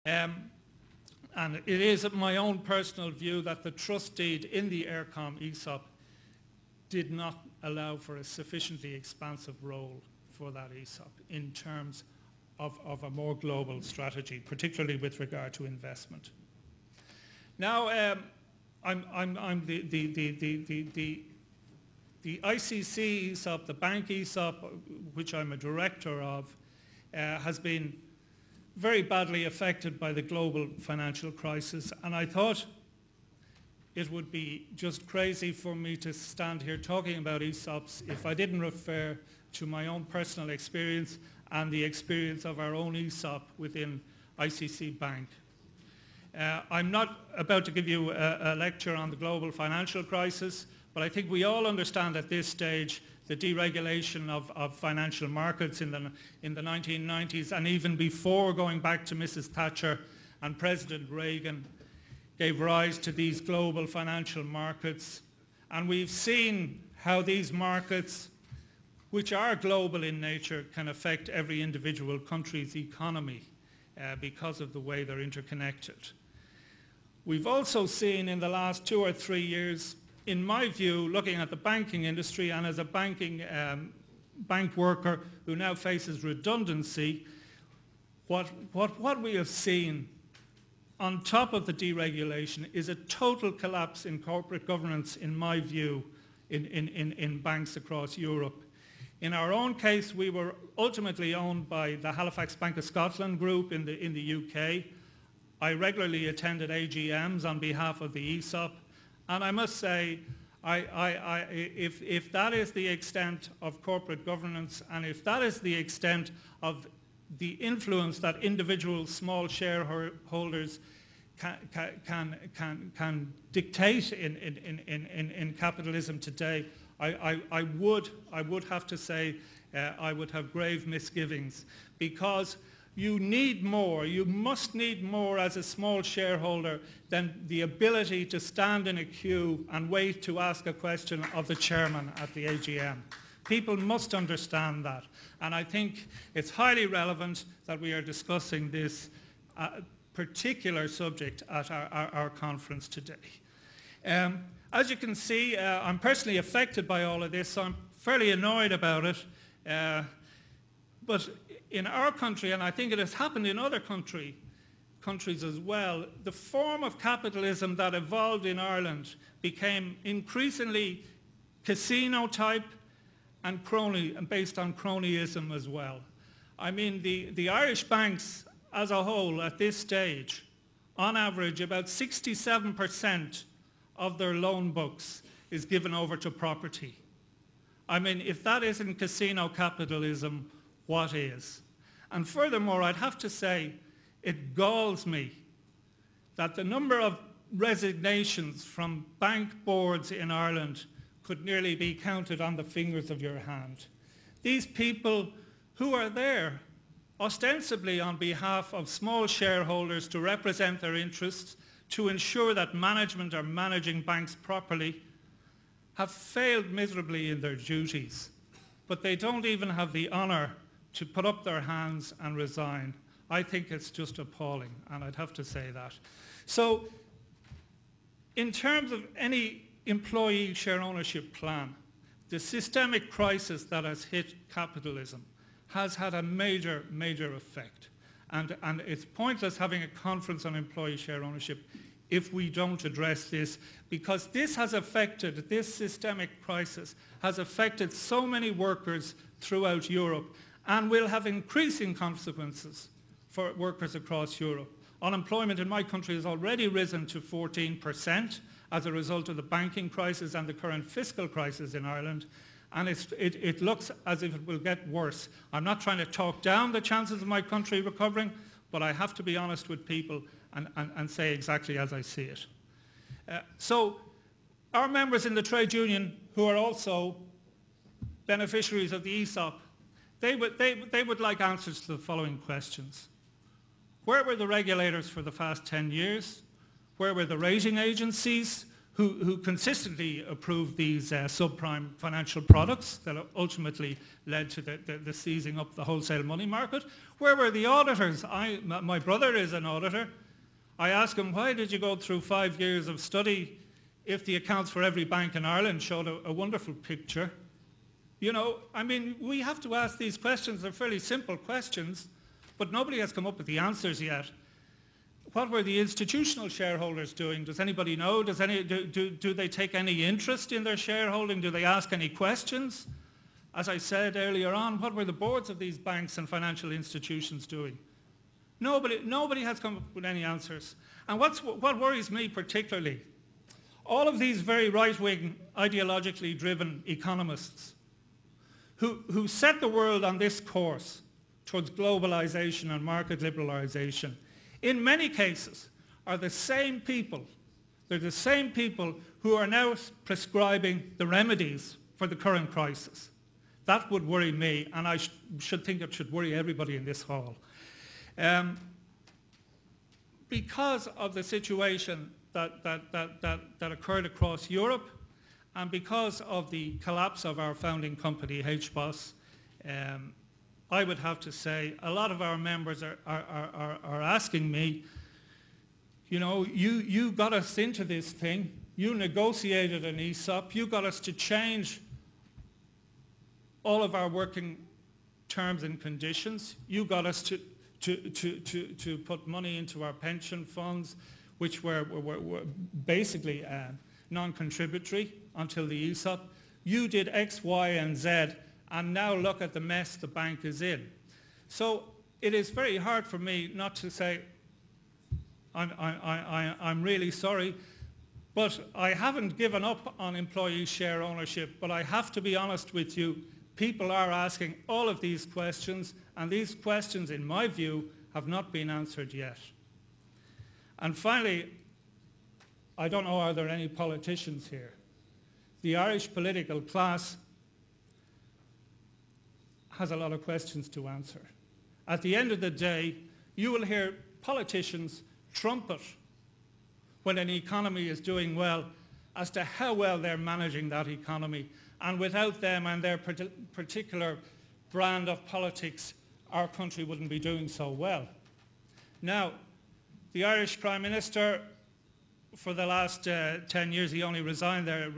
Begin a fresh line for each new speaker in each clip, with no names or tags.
And it is my own personal view that the trust deed in the ERCOM ESOP did not allow for a sufficiently expansive role for that ESOP in terms of a more global strategy, particularly with regard to investment. Now, I'm the ICC ESOP, the bank ESOP, which I'm a director of, has been very badly affected by the global financial crisis, and I thought it would be just crazy for me to stand here talking about ESOPs if I didn't refer to my own personal experience and the experience of our own ESOP within ICC Bank. I'm not about to give you a lecture on the global financial crisis, but I think we all understand at this stage the deregulation of financial markets in the 1990s, and even before, going back to Mrs. Thatcher and President Reagan, gave rise to these global financial markets. And we've seen how these markets, which are global in nature, can affect every individual country's economy because of the way they're interconnected. We've also seen in the last 2 or 3 years, in my view, looking at the banking industry and as a bank worker who now faces redundancy, what we have seen on top of the deregulation is a total collapse in corporate governance, in my view, in banks across Europe. In our own case, we were ultimately owned by the Halifax Bank of Scotland group in the UK. I regularly attended AGMs on behalf of the ESOP. And I must say, if that is the extent of corporate governance, and if that is the extent of the influence that individual small shareholders can dictate in capitalism today, I would have to say I would have grave misgivings, because you need more, you must need more as a small shareholder than the ability to stand in a queue and wait to ask a question of the chairman at the AGM. People must understand that, and I think it's highly relevant that we are discussing this particular subject at our conference today. As you can see, I'm personally affected by all of this, so I'm fairly annoyed about it. But in our country, and I think it has happened in other countries as well, the form of capitalism that evolved in Ireland became increasingly casino type and based on cronyism as well. I mean, the Irish banks as a whole at this stage, on average, about 67% of their loan books is given over to property. I mean, if that isn't casino capitalism, what is? And furthermore, I'd have to say, it galls me that the number of resignations from bank boards in Ireland could nearly be counted on the fingers of your hand. These people who are there ostensibly on behalf of small shareholders to represent their interests, to ensure that management are managing banks properly, have failed miserably in their duties. But they don't even have the honour to put up their hands and resign. I think it's just appalling, and I'd have to say that. So, in terms of any employee share ownership plan, the systemic crisis that has hit capitalism has had a major, major effect. And it's pointless having a conference on employee share ownership if we don't address this, because this systemic crisis has affected so many workers throughout Europe, and will have increasing consequences for workers across Europe. Unemployment in my country has already risen to 14% as a result of the banking crisis and the current fiscal crisis in Ireland, and it looks as if it will get worse. I'm not trying to talk down the chances of my country recovering, but I have to be honest with people and say exactly as I see it. So our members in the trade union, who are also beneficiaries of the ESOP, they would like answers to the following questions. Where were the regulators for the past 10 years? Where were the rating agencies? who consistently approved these subprime financial products that ultimately led to the seizing up the wholesale money market? Where were the auditors? My brother is an auditor. I asked him, why did you go through 5 years of study if the accounts for every bank in Ireland showed a wonderful picture? You know, I mean, we have to ask these questions. They're fairly simple questions, but nobody has come up with the answers yet. What were the institutional shareholders doing? Does anybody know? Do they take any interest in their shareholding? Do they ask any questions? As I said earlier on, what were the boards of these banks and financial institutions doing? Nobody has come up with any answers. And what worries me particularly, all of these very right-wing, ideologically driven economists who set the world on this course towards globalization and market liberalization, in many cases are the same people. They're the same people who are now prescribing the remedies for the current crisis. That would worry me, and I should think it should worry everybody in this hall. Because of the situation that occurred across Europe, and because of the collapse of our founding company, HBOS, I would have to say a lot of our members are asking me, you know, you got us into this thing, you negotiated an ESOP, you got us to change all of our working terms and conditions, you got us to put money into our pension funds, which were basically non-contributory until the ESOP. You did X, Y, and Z, and now look at the mess the bank is in. So it is very hard for me not to say, I'm really sorry, but I haven't given up on employee share ownership, but I have to be honest with you, people are asking all of these questions, and these questions, in my view, have not been answered yet. And finally, I don't know, are there any politicians here? The Irish political class has a lot of questions to answer. At the end of the day, you will hear politicians trumpet when an economy is doing well as to how well they're managing that economy. And without them and their particular brand of politics, our country wouldn't be doing so well. Now, the Irish Prime Minister, for the last 10 years, he only resigned there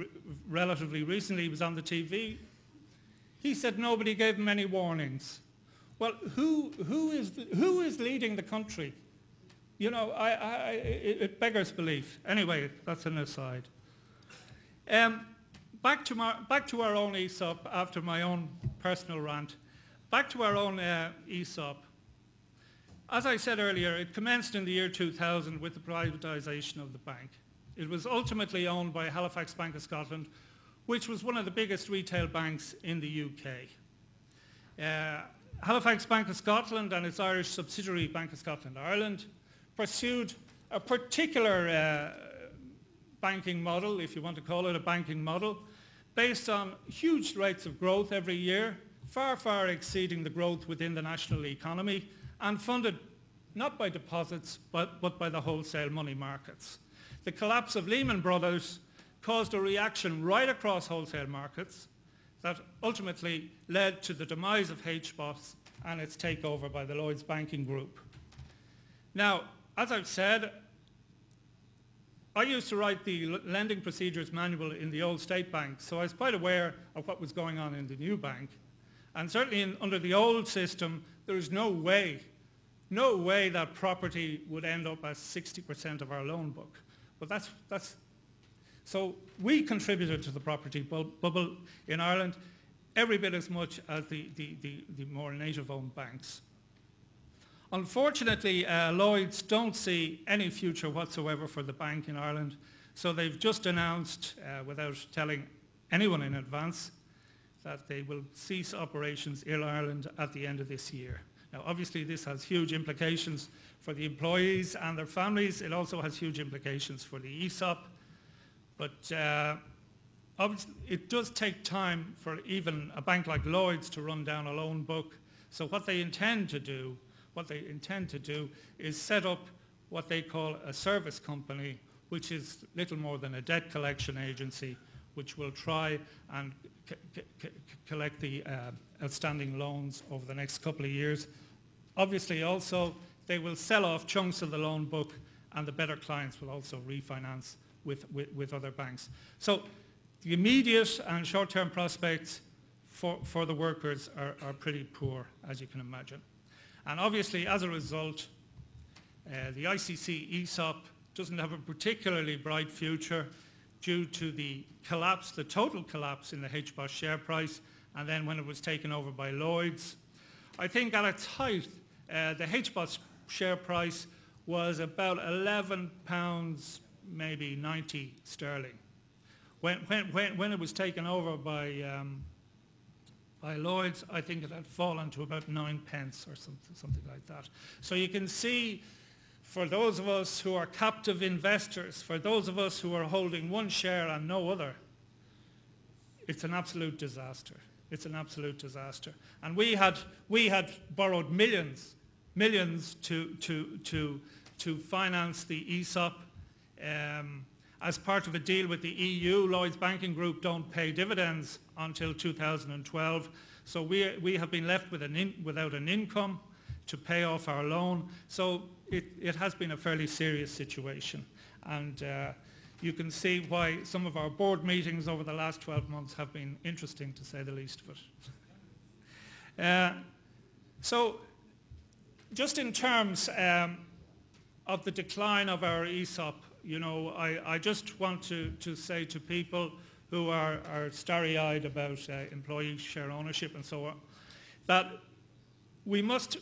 relatively recently, he was on the TV. He said nobody gave him any warnings. Well, who is leading the country? You know, it beggars belief. Anyway, that's an aside. Back to our own ESOP after my own personal rant. Back to our own ESOP. As I said earlier, it commenced in the year 2000 with the privatisation of the bank. It was ultimately owned by Halifax Bank of Scotland, which was one of the biggest retail banks in the UK. Halifax Bank of Scotland and its Irish subsidiary Bank of Scotland Ireland pursued a particular banking model, if you want to call it a banking model, based on huge rates of growth every year, far, far exceeding the growth within the national economy, and funded not by deposits, but by the wholesale money markets. The collapse of Lehman Brothers caused a reaction right across wholesale markets that ultimately led to the demise of HBOS and its takeover by the Lloyds Banking Group. Now, as I've said, I used to write the lending procedures manual in the old state bank, so I was quite aware of what was going on in the new bank. And certainly under the old system, there is no way that property would end up as 60% of our loan book. But so we contributed to the property bubble in Ireland every bit as much as the more native-owned banks. Unfortunately, Lloyds don't see any future whatsoever for the bank in Ireland, so they've just announced, without telling anyone in advance, that they will cease operations in Ireland at the end of this year. Now, obviously, this has huge implications for the employees and their families. It also has huge implications for the ESOP. But obviously, it does take time for even a bank like Lloyds to run down a loan book. So what they intend to do is set up what they call a service company, which is little more than a debt collection agency, which will try and collect the outstanding loans over the next couple of years. Obviously also they will sell off chunks of the loan book, and the better clients will also refinance with other banks. So the immediate and short-term prospects for the workers are pretty poor, as you can imagine. And obviously, as a result, the ICC ESOP doesn't have a particularly bright future due to the collapse, the total collapse in the HBOS share price, and then when it was taken over by Lloyds. I think at its height, the HBOS share price was about £11, maybe 90 sterling. When it was taken over by Lloyds, I think it had fallen to about 9 pence or something like that. So you can see, for those of us who are captive investors, for those of us who are holding one share and no other, it's an absolute disaster. It's an absolute disaster. And we had borrowed millions to finance the ESOP. As part of a deal with the EU, Lloyds Banking Group don't pay dividends until 2012. So we have been left without an income to pay off our loan. So it has been a fairly serious situation. And you can see why some of our board meetings over the last 12 months have been interesting, to say the least of it. So just in terms of the decline of our ESOP, you know, I just want to say to people who are starry-eyed about employee share ownership and so on, that we must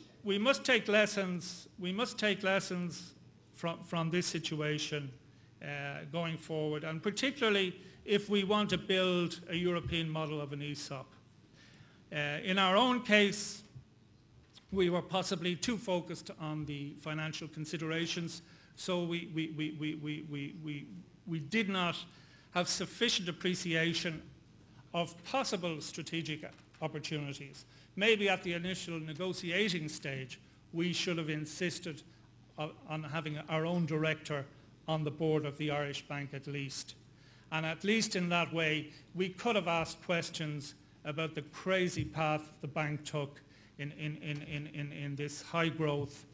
take lessons. We must take lessons from this situation going forward, and particularly if we want to build a European model of an ESOP. In our own case, we were possibly too focused on the financial considerations, so we did not have sufficient appreciation of possible strategic opportunities. Maybe at the initial negotiating stage, we should have insisted on having our own director on the board of the Irish Bank at least. And at least in that way, we could have asked questions about the crazy path the bank took in this high growth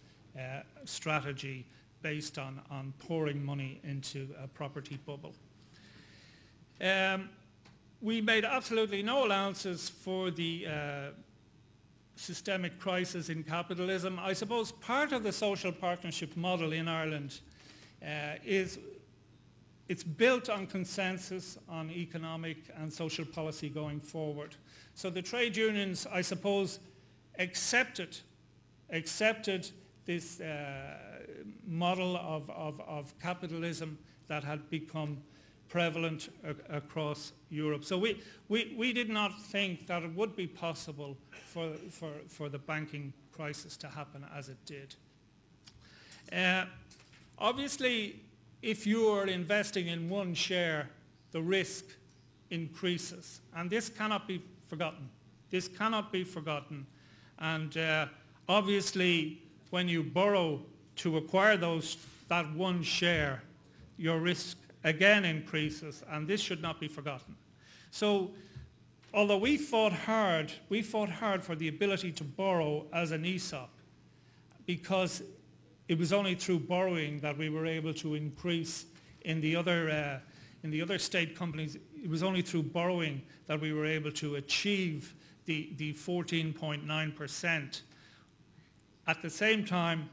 strategy based on pouring money into a property bubble. We made absolutely no allowances for the systemic crisis in capitalism. I suppose part of the social partnership model in Ireland is it's built on consensus on economic and social policy going forward. So the trade unions, I suppose, accepted this model of capitalism that had become prevalent across Europe. So we did not think that it would be possible for the banking crisis to happen as it did. Obviously, if you are investing in one share, the risk increases, and this cannot be forgotten. This cannot be forgotten. And obviously, when you borrow to acquire that one share, your risk again increases, and this should not be forgotten. So, although we fought hard for the ability to borrow as an ESOP, because it was only through borrowing that we were able to increase in the other state companies. It was only through borrowing that we were able to achieve the 14.9%. At the same time,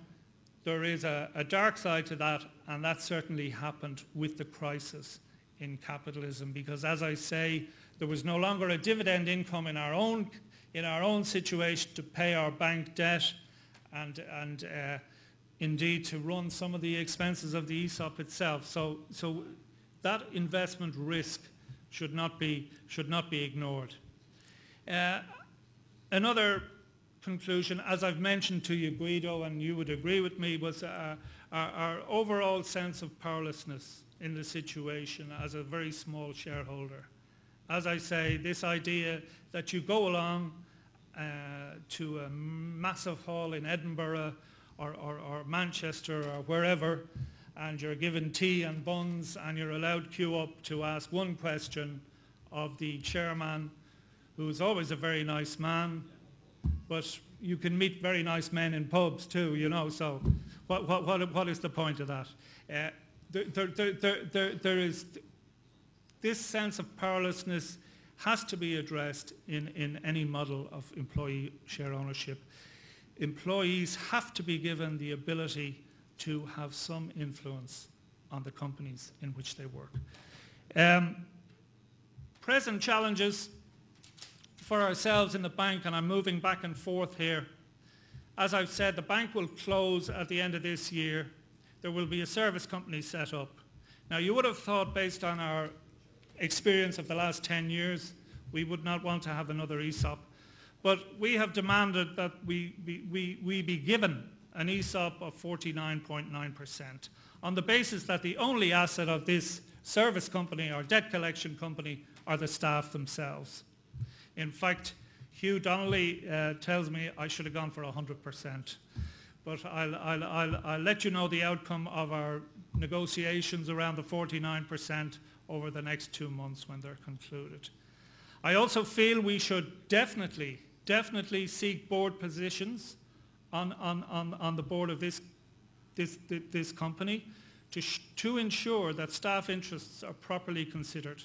there is a dark side to that, and that certainly happened with the crisis in capitalism, because, as I say, there was no longer a dividend income in our own situation to pay our bank debt, and indeed to run some of the expenses of the ESOP itself. So that investment risk should not be ignored. Another conclusion, as I've mentioned to you, Guido, and you would agree with me, was our overall sense of powerlessness in the situation as a very small shareholder. As I say, this idea that you go along to a massive hall in Edinburgh or Manchester or wherever, and you're given tea and buns, and you're allowed queue up to ask one question of the chairman, who's always a very nice man, but you can meet very nice men in pubs too, you know, so what is the point of that? There is this sense of powerlessness has to be addressed in any model of employee share ownership. Employees have to be given the ability to have some influence on the companies in which they work. Present challenges for ourselves in the bank, and I'm moving back and forth here. As I've said, the bank will close at the end of this year. There will be a service company set up. Now, you would have thought, based on our experience of the last 10 years, we would not want to have another ESOP. But we have demanded that we be given an ESOP of 49.9% on the basis that the only asset of this service company or debt collection company are the staff themselves. In fact, Hugh Donnelly tells me I should have gone for 100%. But I'll let you know the outcome of our negotiations around the 49% over the next 2 months when they're concluded. I also feel we should definitely seek board positions on the board of this company to ensure that staff interests are properly considered.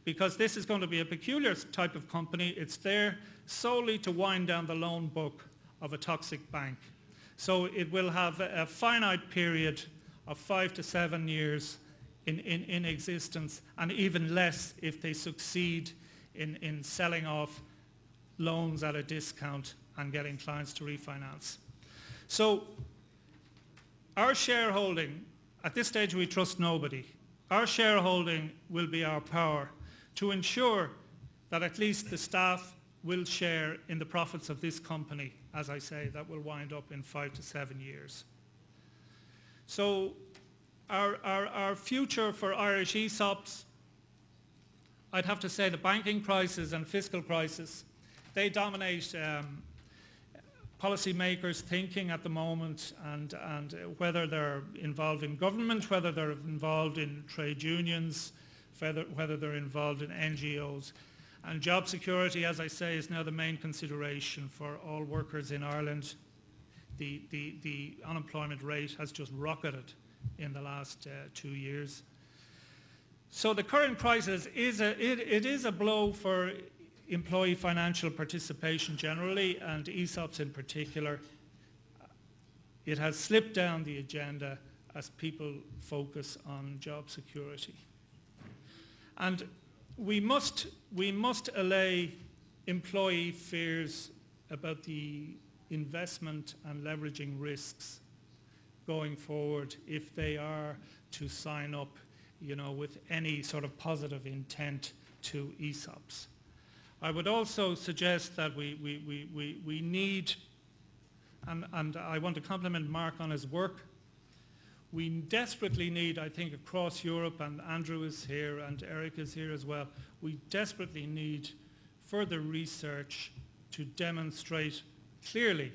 Because this is going to be a peculiar type of company. It's there solely to wind down the loan book of a toxic bank. So it will have a finite period of 5 to 7 years in existence, and even less if they succeed in selling off loans at a discount and getting clients to refinance. So our shareholding, at this stage we trust nobody. Our shareholding will be our power to ensure that at least the staff will share in the profits of this company, as I say, that will wind up in 5 to 7 years. So our future for Irish ESOPs, I'd have to say the banking crisis and fiscal crisis, they dominate policymakers' thinking at the moment, and whether they're involved in government, whether they're involved in trade unions, whether they're involved in NGOs. And job security, as I say, is now the main consideration for all workers in Ireland. The unemployment rate has just rocketed in the last 2 years. So the current crisis is a blow for employee financial participation generally, and ESOPs in particular. It has slipped down the agenda as people focus on job security. And we must allay employee fears about the investment and leveraging risks going forward if they are to sign up, you know, with any sort of positive intent to ESOPs. I would also suggest that we need, and I want to compliment Mark on his work, we desperately need, I think, across Europe, and Andrew is here and Eric is here as well, we desperately need further research to demonstrate clearly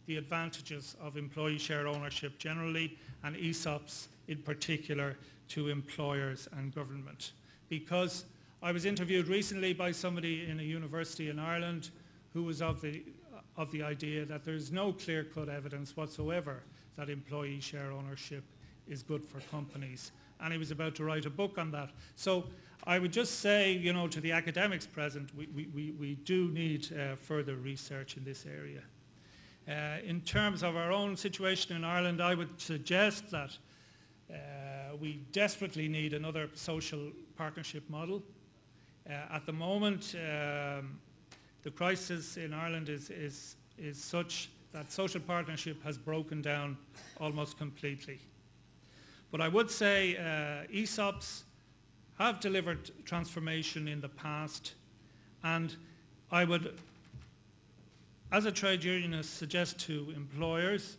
the advantages of employee share ownership generally and ESOPs in particular to employers and government. Because I was interviewed recently by somebody in a university in Ireland who was of the idea that there's no clear-cut evidence whatsoever that employee share ownership is good for companies. And he was about to write a book on that. So I would just say, you know, to the academics present, we do need further research in this area. In terms of our own situation in Ireland, I would suggest that we desperately need another social partnership model. At the moment, the crisis in Ireland is such that social partnership has broken down almost completely. But I would say ESOPs have delivered transformation in the past, and I would, as a trade unionist, suggest to employers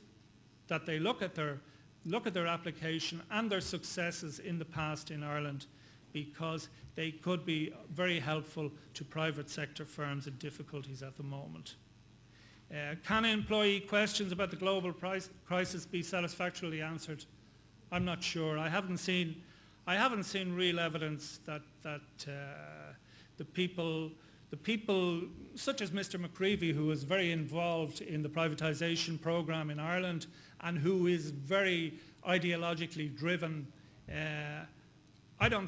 that they look at their application and their successes in the past in Ireland, because they could be very helpful to private sector firms in difficulties at the moment. Can employee questions about the global crisis be satisfactorily answered? I'm not sure. I haven't seen real evidence that the people such as Mr. McCreevy, who was very involved in the privatisation programme in Ireland and who is very ideologically driven, I don't